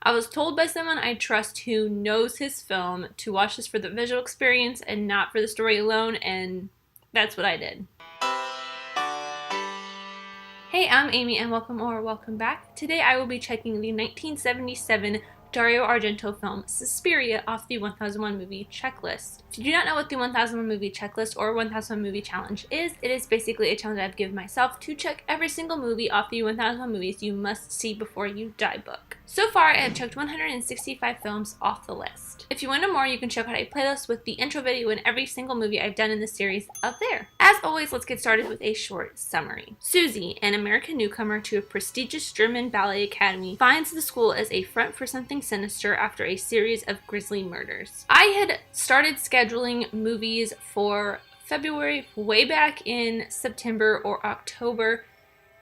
I was told by someone I trust who knows his film to watch this for the visual experience and not for the story alone, and that's what I did. Hey, I'm Amy and welcome back. Today I will be checking the 1977 Dario Argento film Suspiria off the 1001 movie checklist. If you do not know what the 1001 movie checklist or 1001 movie challenge is, it is basically a challenge I've given myself to check every single movie off the 1001 movies you must see before you die book. So far, I have checked 165 films off the list. If you want to know more, you can check out a playlist with the intro video and every single movie I've done in this series up there. As always, let's get started with a short summary. Susie, an American newcomer to a prestigious German ballet academy, finds the school as a front for something sinister after a series of grisly murders. I had started scheduling movies for February way back in September or October,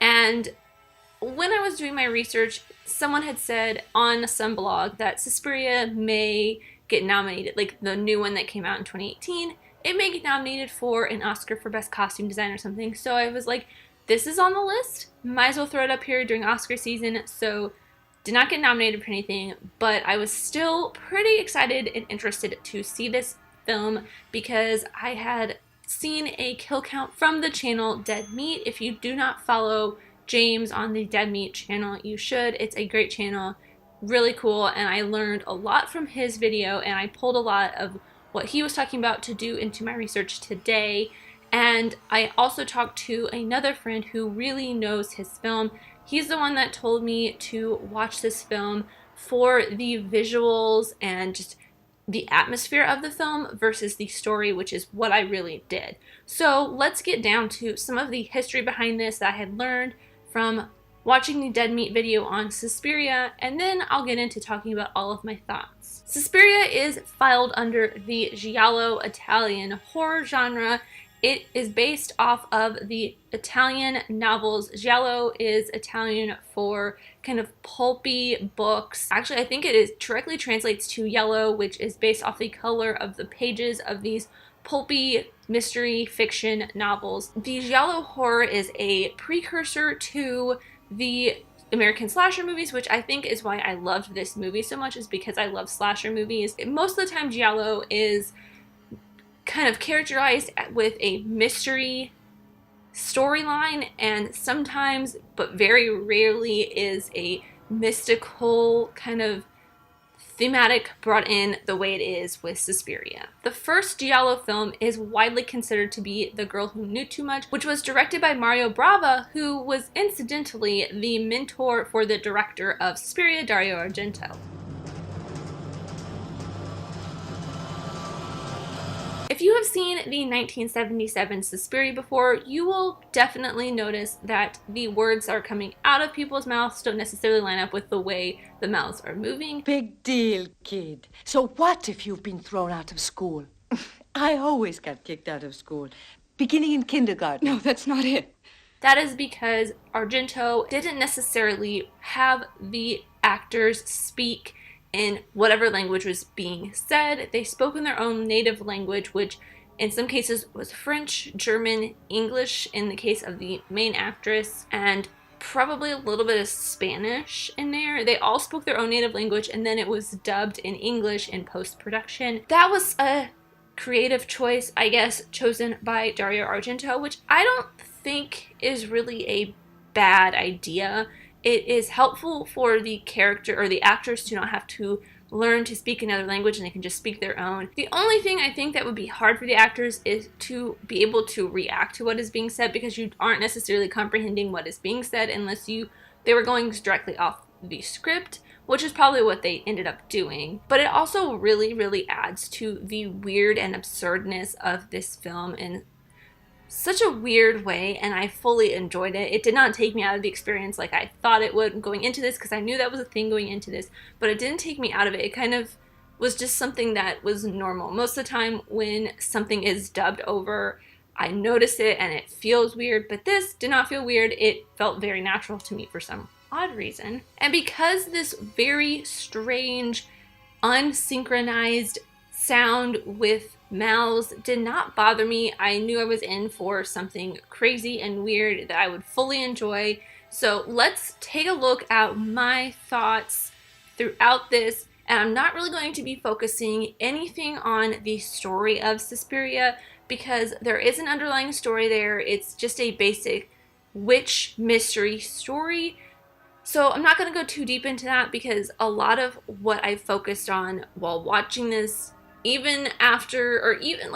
and when I was doing my research, someone had said on some blog that Suspiria may get nominated, like the new one that came out in 2018, it may get nominated for an Oscar for Best Costume Design or something. So I was like, this is on the list, might as well throw it up here during Oscar season. So did not get nominated for anything, but I was still pretty excited and interested to see this film because I had seen a kill count from the channel Dead Meat. If you do not follow James on the Dead Meat channel, you should. It's a great channel, really cool, and I learned a lot from his video, and I pulled a lot of what he was talking about to do into my research today. And I also talked to another friend who really knows his film. He's the one that told me to watch this film for the visuals and just the atmosphere of the film versus the story, which is what I really did. So let's get down to some of the history behind this that I had learned from watching the Dead Meat video on Suspiria, and then I'll get into talking about all of my thoughts. Suspiria is filed under the giallo Italian horror genre. It is based off of the Italian novels. Giallo is Italian for kind of pulpy books. Actually, I think it is directly translates to yellow, which is based off the color of the pages of these pulpy mystery fiction novels. The giallo horror is a precursor to the American slasher movies, which I think is why I loved this movie so much, is because I love slasher movies. Most of the time, giallo is kind of characterized with a mystery storyline, and sometimes, but very rarely, is a mystical kind of thematic brought in the way it is with Suspiria. The first giallo film is widely considered to be The Girl Who Knew Too Much, which was directed by Mario Bava, who was incidentally the mentor for the director of Suspiria, Dario Argento. If you have seen the 1977 Suspiria before, you will definitely notice that the words that are coming out of people's mouths don't necessarily line up with the way the mouths are moving. Big deal, kid. So what if you've been thrown out of school? I always got kicked out of school, beginning in kindergarten. No, that's not it. That is because Argento didn't necessarily have the actors speak in whatever language was being said. They spoke in their own native language, which in some cases was French, German, English in the case of the main actress, and probably a little bit of Spanish in there. They all spoke their own native language, and then it was dubbed in English in post-production. That was a creative choice, I guess, chosen by Dario Argento, which I don't think is really a bad idea. It is helpful for the character or the actors to not have to learn to speak another language, and they can just speak their own. The only thing I think that would be hard for the actors is to be able to react to what is being said, because you aren't necessarily comprehending what is being said unless they were going directly off the script, which is probably what they ended up doing. But it also really, really adds to the weird and absurdness of this film in such a weird way, and I fully enjoyed it. It did not take me out of the experience like I thought it would going into this, because I knew that was a thing going into this, but it didn't take me out of it. It kind of was just something that was normal. Most of the time when something is dubbed over, I notice it and it feels weird, but this did not feel weird. It felt very natural to me for some odd reason. And because this very strange, unsynchronized sound with mouths did not bother me, I knew I was in for something crazy and weird that I would fully enjoy. So let's take a look at my thoughts throughout this, and I'm not really going to be focusing anything on the story of Suspiria because there is an underlying story there. It's just a basic witch mystery story. So I'm not going to go too deep into that because a lot of what I focused on while watching this, even after, or even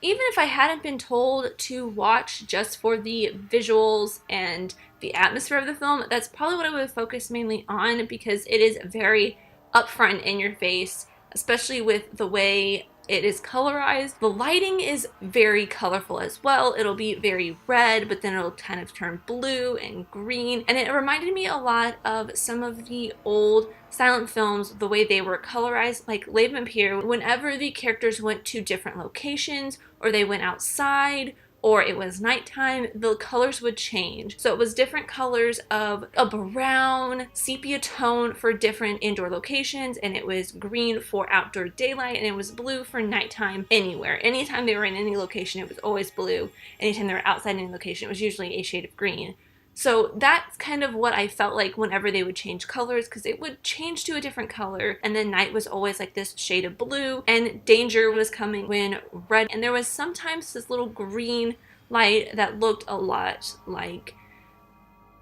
if I hadn't been told to watch just for the visuals and the atmosphere of the film, that's probably what I would focus mainly on because it is very upfront in your face, especially with the way it is colorized. The lighting is very colorful as well. It'll be very red, but then it'll kind of turn blue and green. And it reminded me a lot of some of the old silent films, the way they were colorized, like Les Vampires. Whenever the characters went to different locations, or they went outside, or it was nighttime, the colors would change. So it was different colors of a brown, sepia tone for different indoor locations, and it was green for outdoor daylight, and it was blue for nighttime anywhere. Anytime they were in any location, it was always blue. Anytime they were outside any location, it was usually a shade of green. So that's kind of what I felt like whenever they would change colors, because it would change to a different color, and then night was always like this shade of blue, and danger was coming when red, and there was sometimes this little green light that looked a lot like,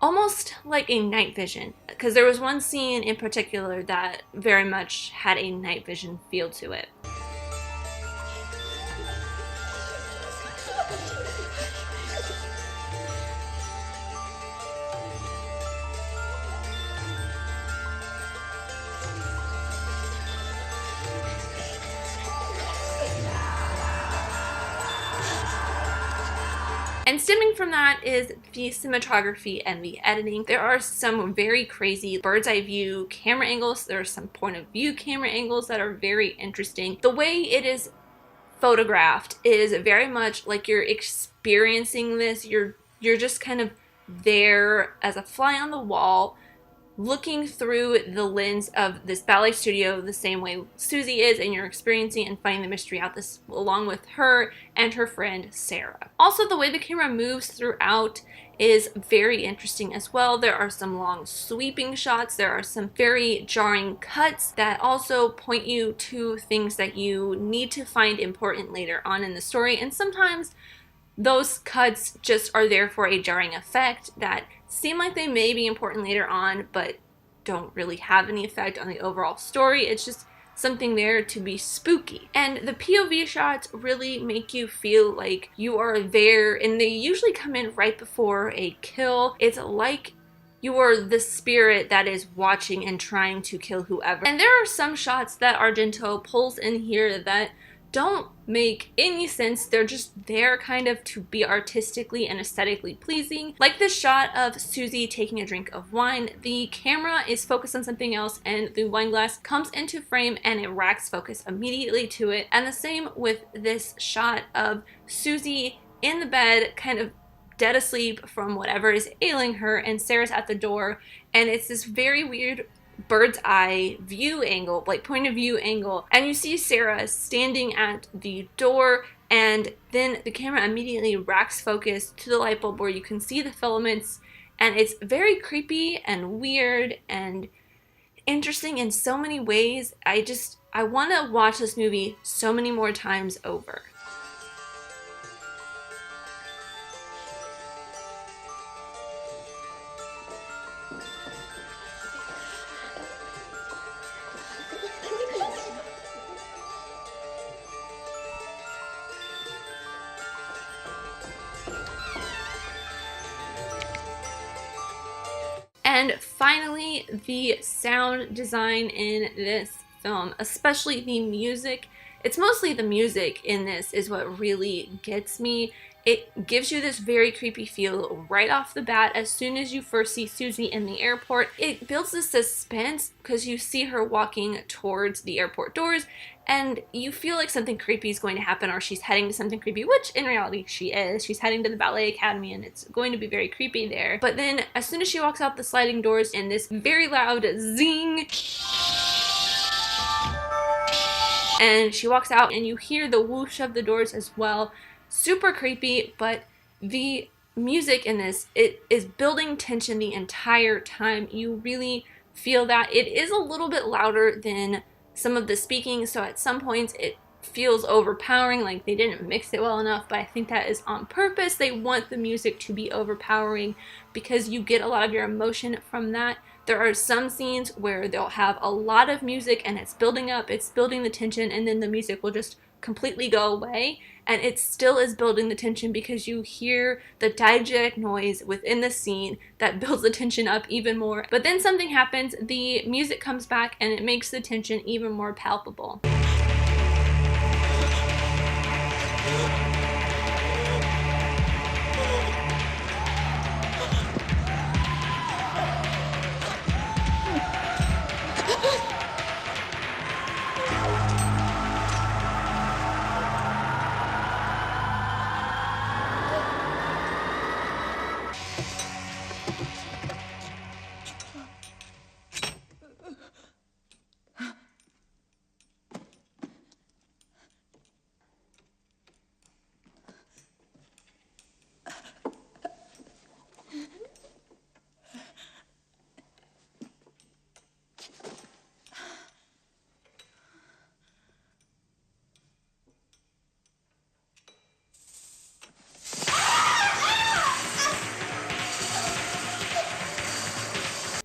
almost like a night vision, because there was one scene in particular that very much had a night vision feel to it. And stemming from that is the cinematography and the editing. There are some very crazy bird's eye view camera angles. There are some point of view camera angles that are very interesting. The way it is photographed is very much like you're experiencing this. You're just kind of there as a fly on the wall, looking through the lens of this ballet studio the same way Susie is, and you're experiencing and finding the mystery out this along with her and her friend Sarah. Also, the way the camera moves throughout is very interesting as well. There are some long sweeping shots. There are some very jarring cuts that also point you to things that you need to find important later on in the story, and sometimes those cuts just are there for a jarring effect that seem like they may be important later on, but don't really have any effect on the overall story. It's just something there to be spooky. And the POV shots really make you feel like you are there, and they usually come in right before a kill. It's like you are the spirit that is watching and trying to kill whoever. And there are some shots that Argento pulls in here that don't make any sense. They're just there kind of to be artistically and aesthetically pleasing. Like this shot of Susie taking a drink of wine. The camera is focused on something else and the wine glass comes into frame and it racks focus immediately to it. And the same with this shot of Susie in the bed, kind of dead asleep from whatever is ailing her, and Sarah's at the door, and it's this very weird bird's eye view angle, like point of view angle, and you see Sarah standing at the door, and then the camera immediately racks focus to the light bulb where you can see the filaments, and it's very creepy and weird and interesting in so many ways. I want to watch this movie so many more times over. And finally, the sound design in this film, especially the music. It's mostly the music in this is what really gets me. It gives you this very creepy feel right off the bat as soon as you first see Susie in the airport. It builds this suspense because you see her walking towards the airport doors and you feel like something creepy is going to happen, or she's heading to something creepy, which in reality she is. She's heading to the ballet academy and it's going to be very creepy there. But then as soon as she walks out the sliding doors and this very loud zing, and she walks out and you hear the whoosh of the doors as well. Super creepy, but the music in this, it is building tension the entire time. You really feel that. It is a little bit louder than some of the speaking, so at some points it feels overpowering, like they didn't mix it well enough, but I think that is on purpose. They want the music to be overpowering because you get a lot of your emotion from that. There are some scenes where they'll have a lot of music and it's building up, it's building the tension, and then the music will just completely go away, and it still is building the tension because you hear the diegetic noise within the scene that builds the tension up even more. But then something happens, the music comes back, and it makes the tension even more palpable.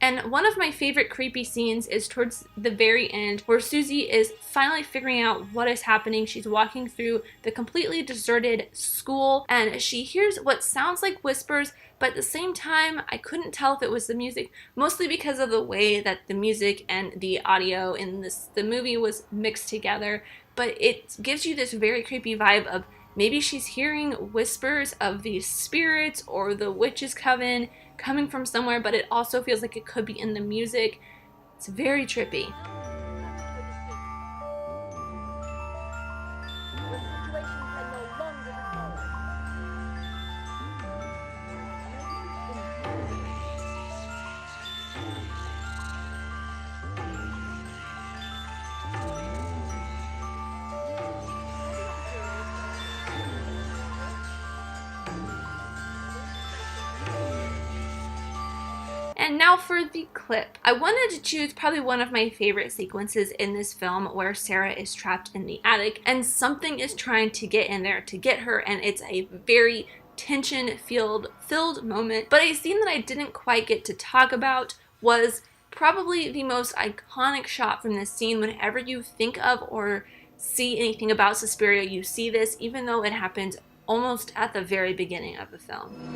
And one of my favorite creepy scenes is towards the very end, where Susie is finally figuring out what is happening. She's walking through the completely deserted school, and she hears what sounds like whispers, but at the same time, I couldn't tell if it was the music, mostly because of the way that the music and the audio in the movie was mixed together. But it gives you this very creepy vibe of maybe she's hearing whispers of these spirits or the witch's coven coming from somewhere, but it also feels like it could be in the music. It's very trippy. And now for the clip. I wanted to choose probably one of my favorite sequences in this film, where Sarah is trapped in the attic and something is trying to get in there to get her, and it's a very tension-filled moment. But a scene that I didn't quite get to talk about was probably the most iconic shot from this scene. Whenever you think of or see anything about Suspiria, you see this, even though it happens almost at the very beginning of the film.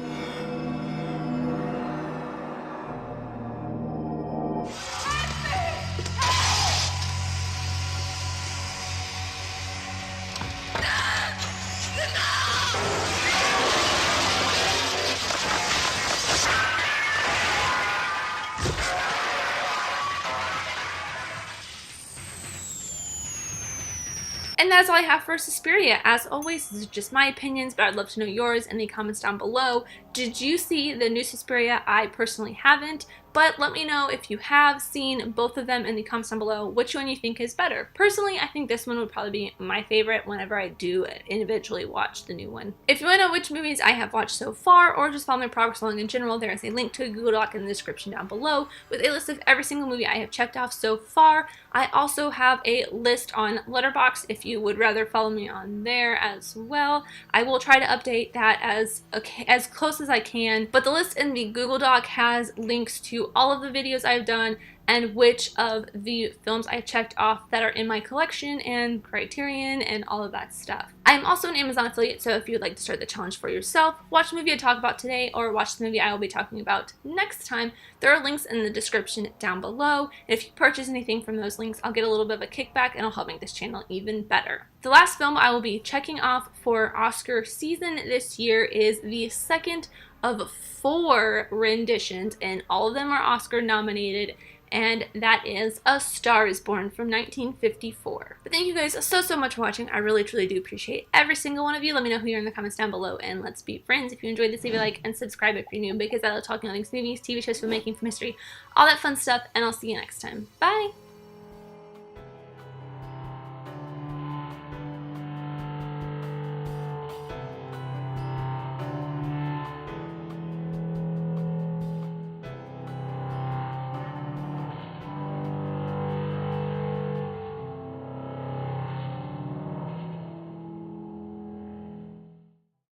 And that's all I have for Suspiria. As always, this is just my opinions, but I'd love to know yours in the comments down below. Did you see the new Suspiria? I personally haven't, but let me know if you have seen both of them in the comments down below, which one you think is better. Personally, I think this one would probably be my favorite whenever I do individually watch the new one. If you want to know which movies I have watched so far, or just follow my progress along in general, there is a link to a Google Doc in the description down below with a list of every single movie I have checked off so far. I also have a list on Letterboxd if you would rather follow me on there as well. I will try to update that as close as I can, but the list in the Google Doc has links to all of the videos I've done and which of the films I checked off that are in my collection and Criterion and all of that stuff. I'm also an Amazon affiliate, so if you'd like to start the challenge for yourself, watch the movie I talk about today or watch the movie I will be talking about next time, there are links in the description down below. If you purchase anything from those links, I'll get a little bit of a kickback and it'll help make this channel even better. The last film I will be checking off for Oscar season this year is the second of 4 renditions, and all of them are Oscar nominated, and that is A Star is Born from 1954. But thank you guys so much for watching. I really truly do appreciate every single one of you. Let me know who you're in the comments down below, and let's be friends. If you enjoyed this, leave a like and subscribe if you're new, because I love talking all things movies, TV shows, filmmaking, film history, all that fun stuff, and I'll see you next time. Bye!